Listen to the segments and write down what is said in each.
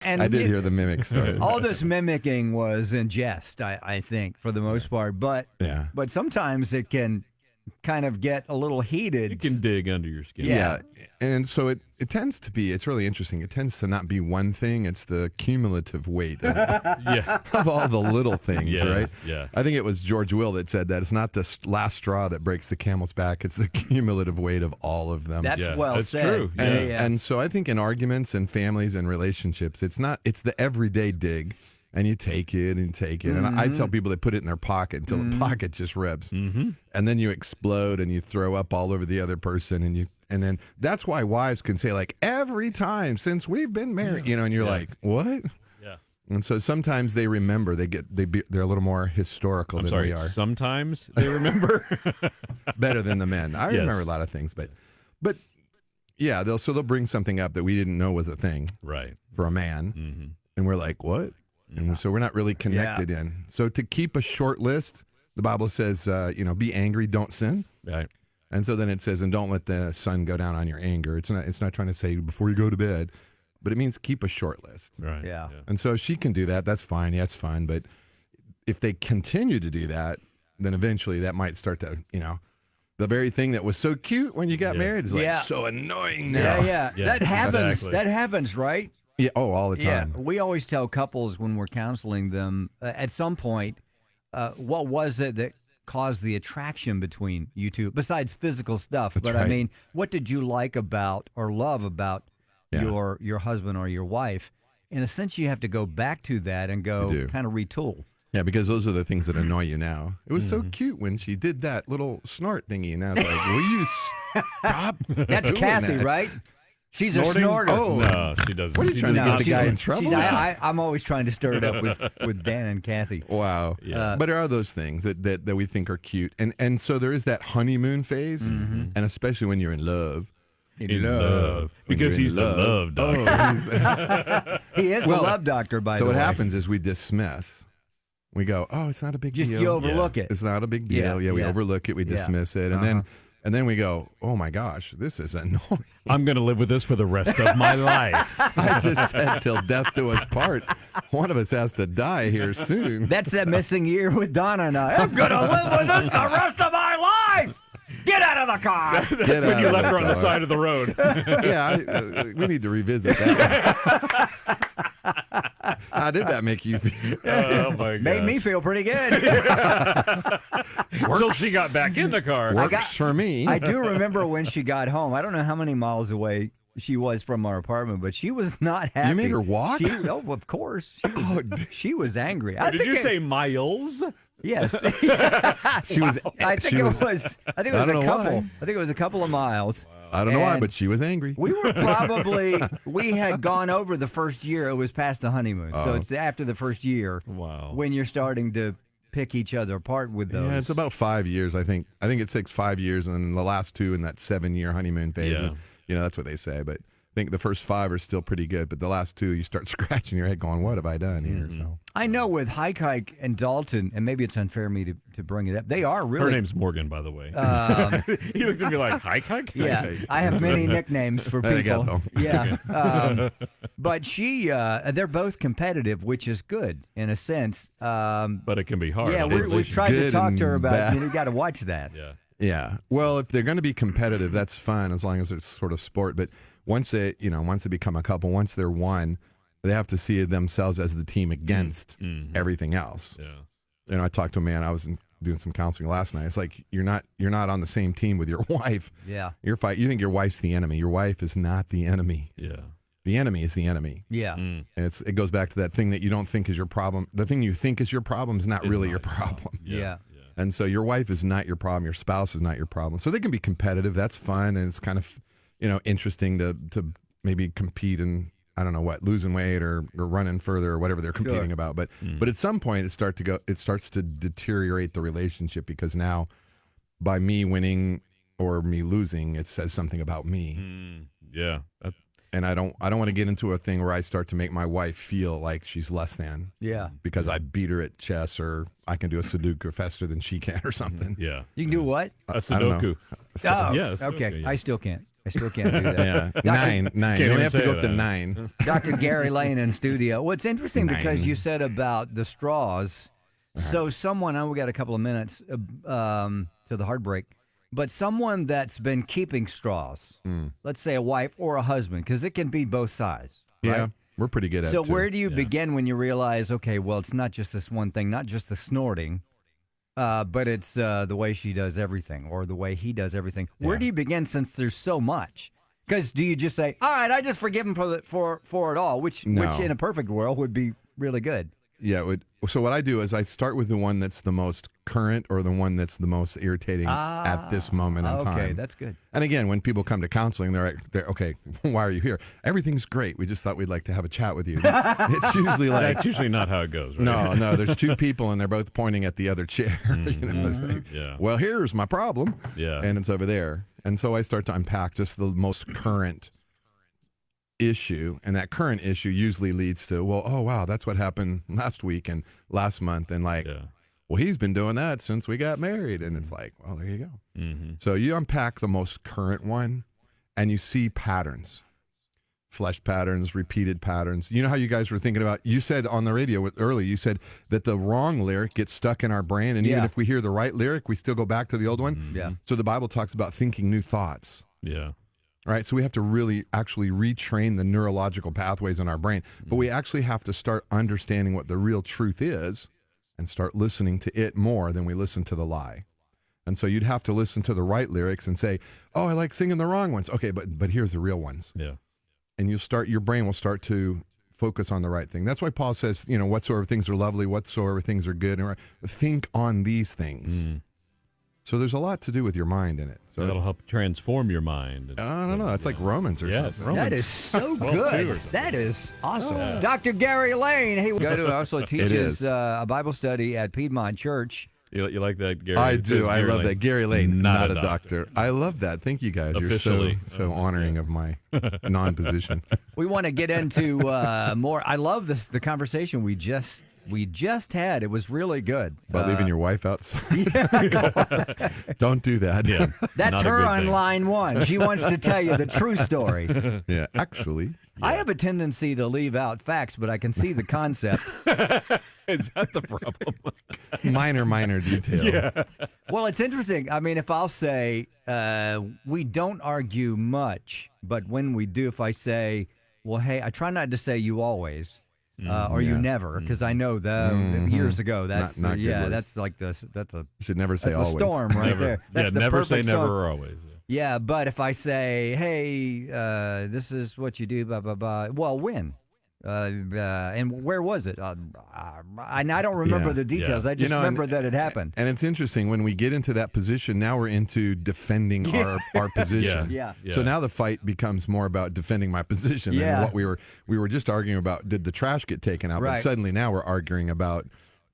And I did hear the mimic story. all this mimicking was in jest, I think, for the most part. But sometimes it can kind of get a little heated. It can dig under your skin. Yeah. And so it tends to be, it's really interesting. It tends to not be one thing. It's the cumulative weight of all the little things, right? Yeah. I think it was George Will that said that. It's not the last straw that breaks the camel's back. It's the cumulative weight of all of them. That's well said. True. And so I think in arguments and families and relationships, it's the everyday dig. And you take it and take it. And I tell people they put it in their pocket until the pocket just rips. And then you explode and you throw up all over the other person. And then that's why wives can say, like, every time since we've been married, and you're like, what? Yeah. And so sometimes they remember. They're a little more historical than we are. Sometimes they remember. Better than the men. I remember a lot of things. But yeah, they'll bring something up that we didn't know was a thing for a man. And we're like, what? And so we're not really connected in. So to keep a short list, the Bible says, be angry, don't sin. Right. And so then it says, and don't let the sun go down on your anger. It's not trying to say before you go to bed, but it means keep a short list. Right. Yeah. And so if she can do that, that's fine. Yeah, it's fine. But if they continue to do that, then eventually that might start to, the very thing that was so cute when you got married is like so annoying now. Yeah. That happens. Exactly. That happens, right? Yeah. Oh, all the time. Yeah, we always tell couples when we're counseling them, at some point, what was it that caused the attraction between you two, besides physical stuff? That's but right. I mean, what did you like about or love about your husband or your wife? In a sense, you have to go back to that and go kind of retool. Yeah, because those are the things that annoy you now. It was so cute when she did that little snort thingy, and I was like, will you stop That's doing Kathy, that? right? She's Snorting? a snorter. Oh, No, she doesn't. What are you trying to get the guy in trouble? I'm always trying to stir it up with Dan and Kathy. Wow. Yeah. But there are those things that we think are cute. And so there is that honeymoon phase, and especially when you're in love. In love. Because he's the love doctor. He is the love doctor, by the way. So what happens is we dismiss. We go, oh, it's not a big deal. You overlook it. It's not a big deal. Yeah, we overlook it. We dismiss it. And then we go, oh, my gosh, this is annoying. I'm going to live with this for the rest of my life. I just said till death do us part. One of us has to die here soon. That's that missing year with Donna and I. I'm going to live with this the rest of my life. Get out of the car. That's when you left her on the side of the road. Yeah, we need to revisit that. How did that make you feel? Oh, my God. Made me feel pretty good. Until she got back in the car. Works for me. I do remember when she got home. I don't know how many miles away she was from our apartment, but she was not happy. You made her walk? Oh, of course. She was angry. Did you say miles? Yes. She was. I think it was a couple. Why. I think it was a couple of miles. I don't know why, but she was angry. We had gone over the first year. It was past the honeymoon. So it's after the first year when you're starting to pick each other apart with those. Yeah, it's about 5 years, I think. I think it takes 5 years, and then the last two in that 7-year honeymoon phase. Yeah. And, that's what they say. But I think the first 5 are still pretty good. But the last 2, you start scratching your head going, what have I done here? So I know with Hike and Dalton, and maybe it's unfair of me to bring it up, they are really... Her name's Morgan, by the way. He looked at me like, Hike? Yeah, I have many nicknames for There you people. go. Yeah, but they're both competitive, which is good in a sense. But it can be hard. Yeah, we've tried to talk to her about, you got to watch that. Yeah. Well, if they're going to be competitive, that's fun as long as it's sort of sport. But once they become a couple, once they're one, they have to see themselves as the team against everything else. Yeah. I talked to a man. I was doing some counseling last night. It's like you're not on the same team with your wife. Yeah. You think your wife's the enemy. Your wife is not the enemy. Yeah. The enemy is the enemy. Yeah. And it goes back to that thing that you don't think is your problem. The thing you think is your problem is not really your problem. Yeah. And so your wife is not your problem. Your spouse is not your problem. So they can be competitive. That's fun. And it's kind of, interesting to maybe compete in, I don't know what, losing weight or running further or whatever they're competing about. But at some point it starts to deteriorate the relationship because now by me winning or me losing, it says something about me. Yeah. And I don't want to get into a thing where I start to make my wife feel like she's less than. Yeah. Because I beat her at chess, or I can do a Sudoku faster than she can or something. Yeah. You can do what? A Sudoku. Oh, yeah, okay. yeah. I still can't do that. Yeah. Nine. You only have to go up to 9. Dr. Gary Lane in studio. Well, it's interesting because you said about the straws. So someone, we got a couple of minutes to the heartbreak, but someone that's been keeping straws, let's say a wife or a husband, because it can be both sides. Yeah, right? we're pretty good at it. So too. where do you begin when you realize, okay, well, it's not just this one thing, not just the snorting, but it's the way she does everything or the way he does everything. Where do you begin since there's so much? Because do you just say, all right, I just forgive him for it all, which in a perfect world would be really good. Yeah, it would. So what I do is I start with the one that's the most current or the one that's the most irritating at this moment in time. Okay, that's good. And again, when people come to counseling, they're okay, why are you here? Everything's great. We just thought we'd like to have a chat with you. It's usually like... That's usually not how it goes, right? No, there's 2 people and they're both pointing at the other chair. It's like, well, here's my problem. Yeah. And it's over there. And so I start to unpack just the most current issue, and that current issue usually leads to, well, oh wow, that's what happened last week and last month, and like, well, he's been doing that since we got married, and it's like, well, there you go. So you unpack the most current one, and you see patterns, flesh patterns, repeated patterns. You know how you guys were thinking about, you said on the radio earlier, you said that the wrong lyric gets stuck in our brain, and even if we hear the right lyric, we still go back to the old one. Yeah. So the Bible talks about thinking new thoughts. Yeah. Right, so we have to really actually retrain the neurological pathways in our brain, but we actually have to start understanding what the real truth is and start listening to it more than we listen to the lie. And so you'd have to listen to the right lyrics and say, oh, I like singing the wrong ones. Okay, but here's the real ones. Yeah. And your brain will start to focus on the right thing. That's why Paul says, whatsoever things are lovely, whatsoever things are good, and think on these things. So there's a lot to do with your mind in it. So that'll help transform your mind. I don't know. It's like Romans or something. Romans. That is so good. That is awesome. Dr. Gary Lane. He also teaches a Bible study at Piedmont Church. You like that, Gary? I do. I love that. Gary Lane, not a doctor. I love that. Thank you, guys. Officially. You're so honoring of my non-position. We want to get into more. I love the conversation we just had. It was really good. About leaving your wife outside? Don't do that. Yeah, that's her on line 1. She wants to tell you the true story. Yeah, actually. I have a tendency to leave out facts, but I can see the concept. Is that the problem? Minor detail. Yeah. Well, it's interesting. I mean, if I'll say we don't argue much, but when we do, if I say, well, hey, I try not to say you always. Or you never, because I know years ago that's not good that's like this. That's a you should never say that's always. a storm right Never. there. That's the never say perfect never storm. or always. Yeah, but if I say, hey, this is what you do, blah blah blah. Well, when? And where was it? I don't remember the details. I just remember that it happened. And it's interesting when we get into that position. Now we're into defending our position. Yeah. So now the fight becomes more about defending my position than what we were just arguing about. Did the trash get taken out? Right. But suddenly now we're arguing about,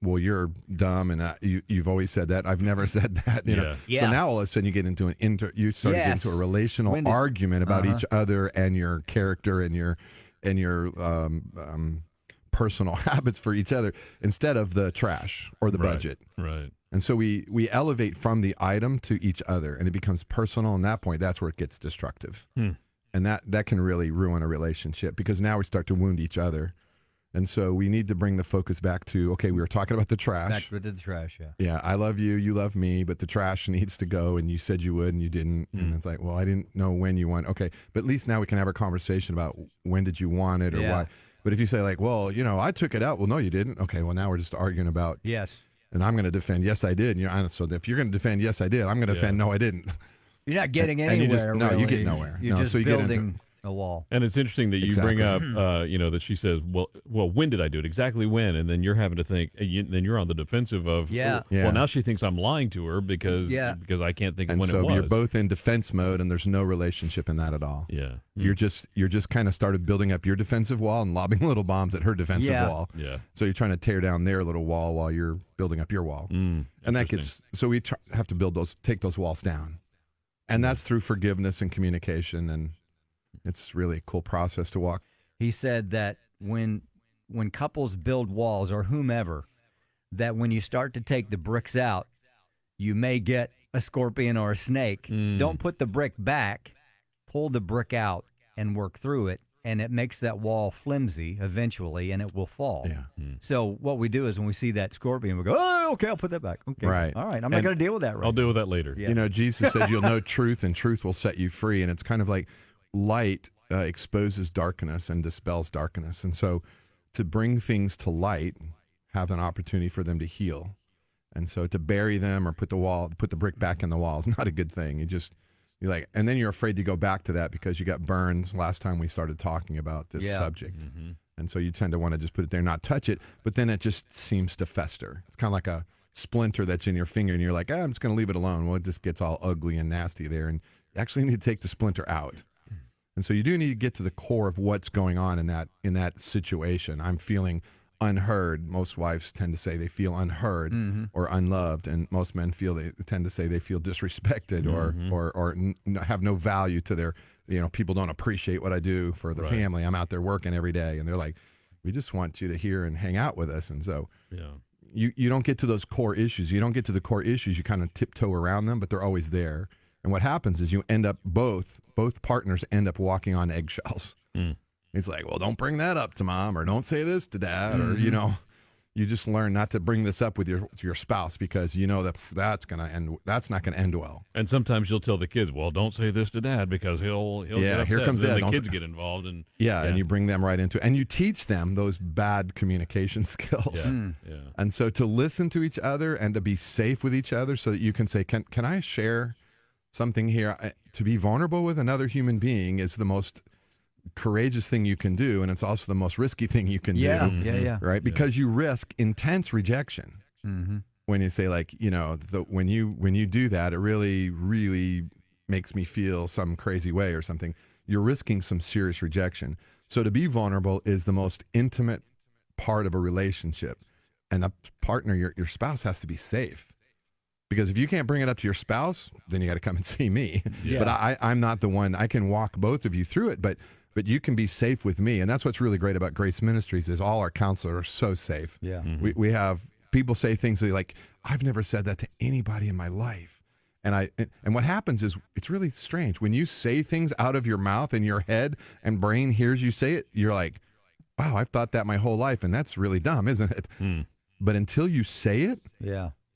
well, you're dumb, and you've always said that. I've never said that. You know. Yeah. So now all of a sudden you get into to get into a relational argument about each other and your character and your personal habits for each other instead of the trash or the budget. Right. And so we elevate from the item to each other, and it becomes personal. And at that point, that's where it gets destructive. And that can really ruin a relationship because now we start to wound each other. And so we need to bring the focus back to, okay, we were talking about the trash. Back to the trash, yeah. Yeah, I love you, you love me, but the trash needs to go, and you said you would, and you didn't. And it's like, well, I didn't know when you want. Okay, but at least now we can have a conversation about when did you want it or why. But if you say like, well, I took it out. Well, no, you didn't. Okay, well, now we're just arguing about. Yes. And I'm going to defend, yes, I did. So if you're going to defend, yes, I did, I'm going to defend, no, I didn't. You're not getting anywhere. You get nowhere. You're just building a wall. And it's interesting that you bring up, that she says, well, when did I do it? Exactly when? And then you're having to think, then you're on the defensive of, well, now she thinks I'm lying to her because I can't think of when it was. And so you're both in defense mode, and there's no relationship in that at all. Yeah. You're just kind of started building up your defensive wall and lobbing little bombs at her defensive wall. Yeah. So you're trying to tear down their little wall while you're building up your wall. And that gets, so we have to take those walls down. And that's through forgiveness and communication. And It's really a cool process to walk. He said that when couples build walls or whomever, that when you start to take the bricks out, you may get a scorpion or a snake. Don't put the brick back, pull the brick out and work through it, and it makes that wall flimsy eventually, and it will fall. Yeah. So what we do is when we see that scorpion, we go, oh, okay, I'll put that back. Okay. Right. All right. I'm not going to deal with that right I'll deal with that later. Yeah. You know, Jesus said you'll know truth, and truth will set you free. And it's kind of like light exposes darkness and dispels darkness. And so to bring things to light, have an opportunity for them to heal. And so to bury them or put the brick back in the wall is not a good thing. You're like, and then you're afraid to go back to that because you got burns last time we started talking about this subject. Mm-hmm. And so you tend to want to just put it there, not touch it, but then it just seems to fester. It's kind of like a splinter that's in your finger and you're like, I'm just going to leave it alone. Well, it just gets all ugly and nasty there. And you actually need to take the splinter out. And so you do need to get to the core of what's going on in that situation. I'm feeling unheard. Most wives tend to say they feel unheard or unloved, and most men tend to say they feel disrespected or have no value to their, people don't appreciate what I do for the family. I'm out there working every day, and they're like, we just want you to hear and hang out with us. And so you don't get to those core issues. You don't get to the core issues. You kind of tiptoe around them, but they're always there. And what happens is you end up both partners end up walking on eggshells. It's like, well, don't bring that up to mom, or don't say this to dad, or you just learn not to bring this up with your spouse because that's not gonna end well. And sometimes you'll tell the kids, well, don't say this to dad because he'll get upset. Here comes dad. The kids get involved, and and you bring them right into it, and you teach them those bad communication skills. And so to listen to each other and to be safe with each other, so that you can say, can I share something here? To be vulnerable with another human being is the most courageous thing you can do, and it's also the most risky thing you can do. Right? Because you risk intense rejection. When you say, like, when you do that, it really, really makes me feel some crazy way or something. You're risking some serious rejection. So to be vulnerable is the most intimate part of a relationship, and a partner, your spouse, has to be safe. Because if you can't bring it up to your spouse, then you got to come and see me. But I'm not the one. I can walk both of you through it, but you can be safe with me. And that's what's really great about Grace Ministries is all our counselors are so safe. We have people say things like, I've never said that to anybody in my life. And what happens is, it's really strange. When you say things out of your mouth and your head and brain hears you say it, you're like, wow, I've thought that my whole life, and that's really dumb, isn't it? But until you say it,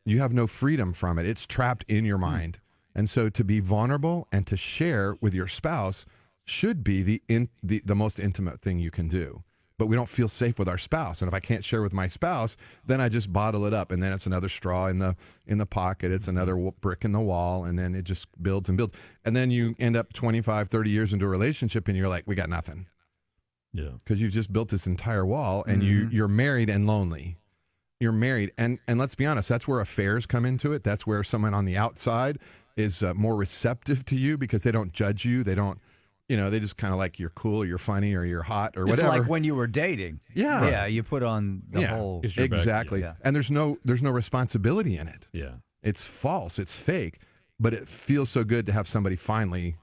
you have no freedom from it. It's trapped in your mind. And so to be vulnerable and to share with your spouse should be the most intimate thing you can do. But we don't feel safe with our spouse. And if I can't share with my spouse, then I just bottle it up. And then it's another straw in the pocket. It's another brick in the wall. And then it just builds and builds. And then you end up 25, 30 years into a relationship and you're like, we got nothing. Yeah. Because you've just built this entire wall, and you're married and lonely. You're married, and let's be honest, that's where affairs come into it. That's where someone on the outside is more receptive to you because they don't judge you. They don't, they just kind of like, you're cool, or you're funny, or you're hot, or whatever. It's like when you were dating. Yeah, you put on the whole. Exactly. Yeah. And there's no responsibility in it. Yeah. It's false. It's fake. But it feels so good to have somebody finally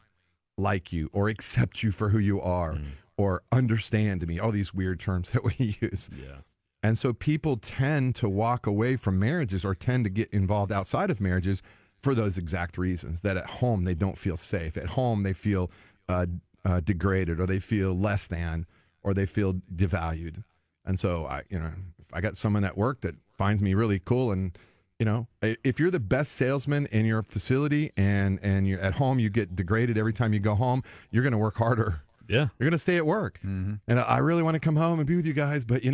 like you, or accept you for who you are, or understand me. All these weird terms that we use. Yeah. And so people tend to walk away from marriages, or tend to get involved outside of marriages for those exact reasons, that at home they don't feel safe. At home they feel degraded, or they feel less than, or they feel devalued. And so if I got someone at work that finds me really cool, and if you're the best salesman in your facility and you're at home, you get degraded every time you go home, you're going to work harder. Yeah. You're going to stay at work. And I really want to come home and be with you guys, but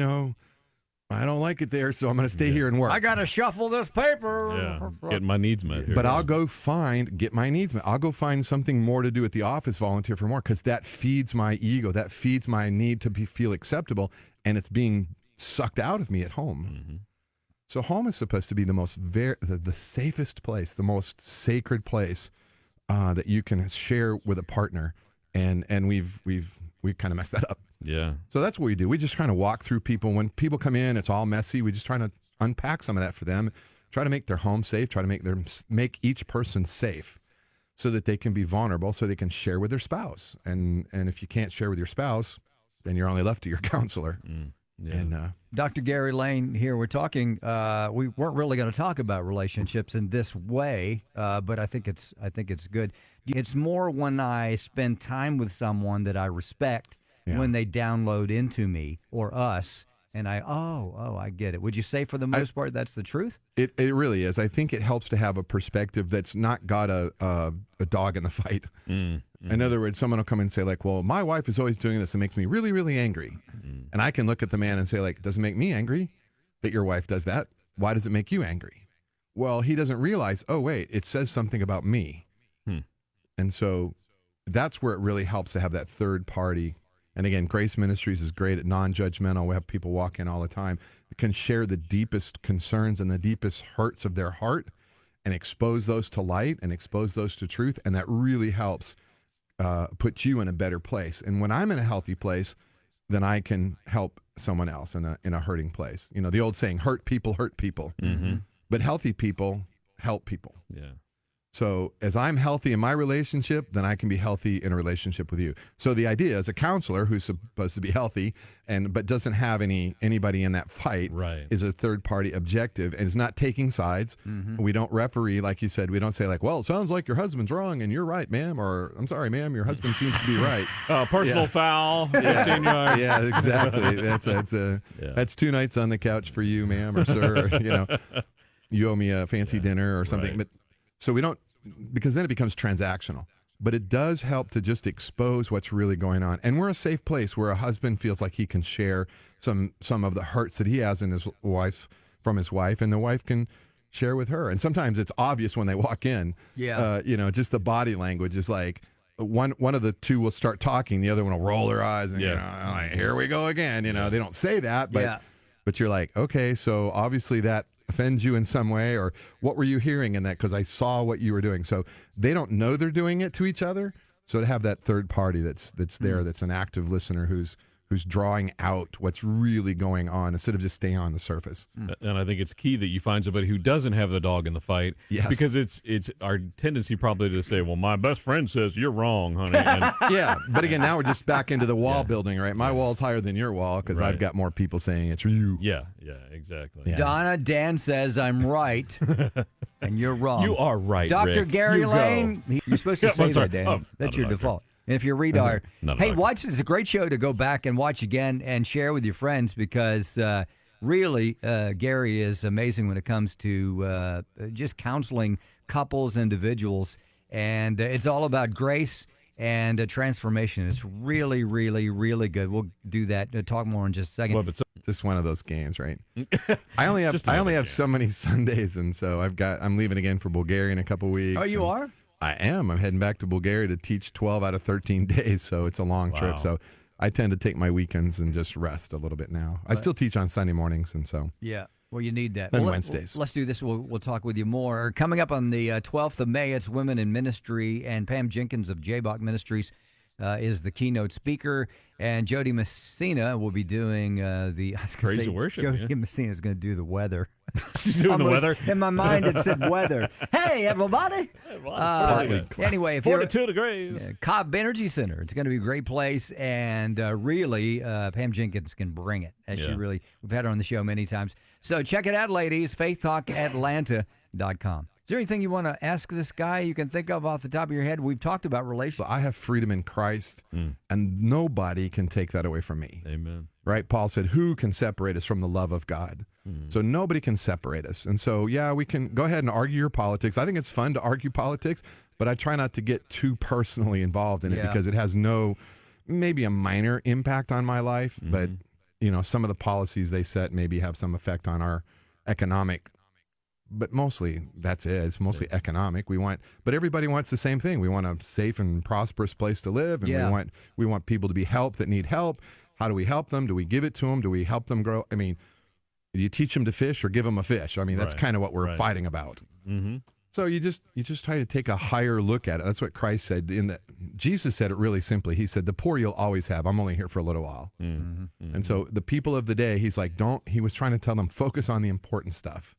I don't like it there, so I'm going to stay here and work. I got to shuffle this paper. Yeah, getting my needs met here. But I'll go get my needs met. I'll go find something more to do at the office, volunteer for more, because that feeds my ego. That feeds my need to feel acceptable, and it's being sucked out of me at home. So home is supposed to be the safest place, the most sacred place that you can share with a partner, and we've kind of messed that up. Yeah. So that's what we do. We just try to walk through people. When people come in, it's all messy. We just try to unpack some of that for them, try to make their home safe, try to make each person safe, so that they can be vulnerable, so they can share with their spouse. And if you can't share with your spouse, then you're only left to your counselor. Yeah. And Dr. Gary Lane here. We're talking. We weren't really going to talk about relationships in this way, but I think it's good. It's more when I spend time with someone that I respect, when they download into me or us, and I get it. Would you say for the most part that's the truth? It really is. I think it helps to have a perspective that's not got a dog in the fight. In other words, someone will come and say like, well, my wife is always doing this. It makes me really, really angry. And I can look at the man and say like, it doesn't make me angry that your wife does that. Why does it make you angry? Well, he doesn't realize, oh, wait, it says something about me. And so that's where it really helps to have that third party. And again, Grace Ministries is great at non-judgmental. We have people walk in all the time that can share the deepest concerns and the deepest hurts of their heart and expose those to light and expose those to truth. And that really helps put you in a better place. And when I'm in a healthy place, then I can help someone else in a hurting place. You know, the old saying, hurt people, but healthy people help people. Yeah. So as I'm healthy in my relationship, then I can be healthy in a relationship with you. So the idea as a counselor who's supposed to be healthy but doesn't have anybody in that fight is a third party objective and is not taking sides. We don't referee, like you said. We don't say like, well, it sounds like your husband's wrong and you're right, ma'am, or I'm sorry, ma'am, your husband seems to be right. Personal foul, 15 yards. Yeah, exactly. That's 2 nights on the couch for you, ma'am or sir. Or, you owe me a fancy dinner or something. But so we don't, because then it becomes transactional. But it does help to just expose what's really going on. And we're a safe place where a husband feels like he can share some of the hurts that he has in his wife from his wife, and the wife can share with her. And sometimes it's obvious when they walk in. Yeah. Just the body language is like one of the two will start talking, the other one will roll their eyes and like, here we go again. They don't say that, but you're like, okay, so obviously that offends you in some way, or what were you hearing in that? Because I saw what you were doing. So they don't know they're doing it to each other. So to have that third party that's there, that's an active listener who's drawing out what's really going on instead of just staying on the surface. And I think it's key that you find somebody who doesn't have the dog in the fight. Yes. Because it's our tendency probably to say, well, my best friend says you're wrong, honey. And, yeah. But again, now we're just back into the wall building, right? My wall's higher than your wall because I've got more people saying it's you. Yeah, exactly. Yeah. Donna, Dan says I'm right and you're wrong. You are right, Dr. Rick. Gary Lane, you're supposed to say that, Dan. That's your default. And if you read our, watch, it's a great show to go back and watch again and share with your friends because really, Gary is amazing when it comes to just counseling couples, individuals, and it's all about grace and transformation. It's really, really, really good. We'll do that, talk more in just a second. Well, but just one of those games, right? I only have so many Sundays, and so I'm leaving again for Bulgaria in a couple weeks. Oh, you are? I am. I'm heading back to Bulgaria to teach 12 out of 13 days, so it's a long trip. So I tend to take my weekends and just rest a little bit now. I still teach on Sunday mornings, and so. Yeah, well, you need that. And Wednesdays. Let's do this. We'll talk with you more. Coming up on the 12th of May, it's Women in Ministry, and Pam Jenkins of Jaybach Ministries is the keynote speaker, and Jody Messina will be doing the praise and worship. Jody Messina is going to do the weather. She's doing the weather. In my mind, it said weather. Hey, everybody! Anyway, if 42 degrees. Cobb Energy Center. It's going to be a great place, and really, Pam Jenkins can bring it. We've had her on the show many times. So check it out, ladies. FaithTalkAtlanta.com. Is there anything you want to ask this guy you can think of off the top of your head? We've talked about relationships. I have freedom in Christ, and nobody can take that away from me. Amen. Right? Paul said, who can separate us from the love of God? So nobody can separate us. And so, we can go ahead and argue your politics. I think it's fun to argue politics, but I try not to get too personally involved in it because it has maybe a minor impact on my life, but, some of the policies they set maybe have some effect on our economic. But mostly that's it. It's mostly economic. But everybody wants the same thing. We want a safe and prosperous place to live, and we want people to be helped that need help. How do we help them? Do we give it to them? Do we help them grow? I mean, do you teach them to fish or give them a fish? I mean, that's kind of what we're fighting about. Mm-hmm. So you just try to take a higher look at it. That's what Christ said. Jesus said it really simply. He said, "The poor you'll always have. I'm only here for a little while." Mm-hmm. And so the people of the day, he's like, he was trying to tell them, focus on the important stuff.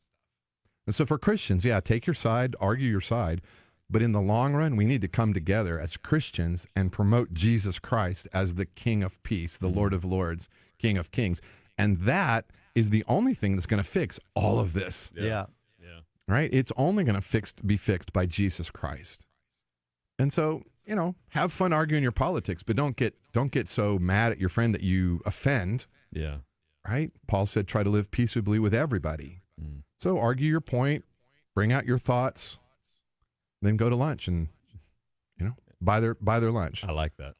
And so for Christians, take your side, argue your side, But in the long run, we need to come together as Christians and promote Jesus Christ as the King of Peace, the Lord of Lords, King of Kings. And that is the only thing that's going to fix all of this. Yeah. Right? It's only going to be fixed by Jesus Christ. And so, have fun arguing your politics, but don't get so mad at your friend that you offend. Yeah. Right? Paul said, try to live peaceably with everybody. So argue your point, bring out your thoughts, then go to lunch and, buy their lunch. I like that.